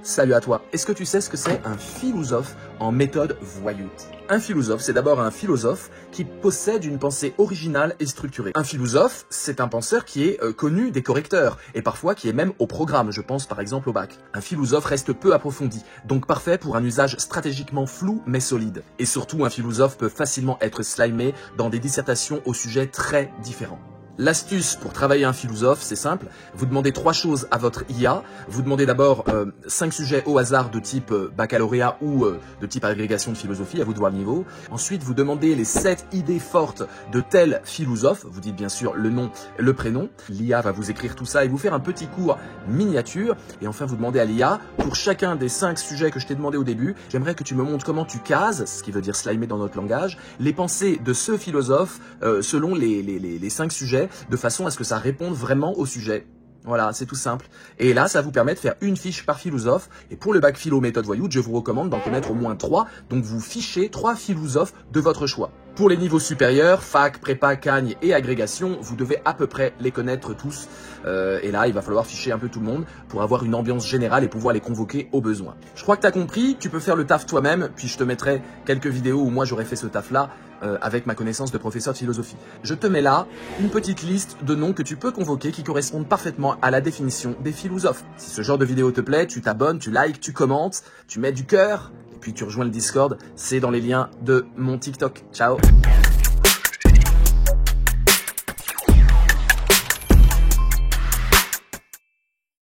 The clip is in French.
Salut à toi. Est-ce que tu sais ce que c'est un philosophe en méthode voyoute? Un philosophe, c'est d'abord un philosophe qui possède une pensée originale et structurée. Un philosophe, c'est un penseur qui est connu des correcteurs et parfois qui est même au programme, je pense par exemple au bac. Un philosophe reste peu approfondi, donc parfait pour un usage stratégiquement flou mais solide. Et surtout, un philosophe peut facilement être slimé dans des dissertations au sujet très différents. L'astuce pour travailler un philosophe, c'est simple. Vous demandez 3 choses à votre IA. Vous demandez d'abord 5 sujets au hasard de type baccalauréat ou de type agrégation de philosophie, à vous de voir le niveau. Ensuite, vous demandez les 7 idées fortes de tel philosophe. Vous dites bien sûr le nom, le prénom. L'IA va vous écrire tout ça et vous faire un petit cours miniature. Et enfin, vous demandez à l'IA, pour chacun des 5 sujets que je t'ai demandé au début, j'aimerais que tu me montres comment tu cases, ce qui veut dire slimer dans notre langage, les pensées de ce philosophe selon les 5 sujets, de façon à ce que ça réponde vraiment au sujet. Voilà, c'est tout simple. Et là, ça vous permet de faire une fiche par philosophe. Et pour le bac philo méthode voyoute, je vous recommande d'en connaître au moins 3. Donc vous fichez 3 philosophes de votre choix. Pour les niveaux supérieurs, fac, prépa, cagne et agrégation, vous devez à peu près les connaître tous. Et là, il va falloir ficher un peu tout le monde pour avoir une ambiance générale et pouvoir les convoquer au besoin. Je crois que tu as compris, tu peux faire le taf toi-même, puis je te mettrai quelques vidéos où moi j'aurais fait ce taf-là avec ma connaissance de professeur de philosophie. Je te mets là une petite liste de noms que tu peux convoquer qui correspondent parfaitement à la définition des philosophes. Si ce genre de vidéo te plaît, tu t'abonnes, tu likes, tu commentes, tu mets du cœur, et puis tu rejoins le Discord, c'est dans les liens de mon TikTok. Ciao!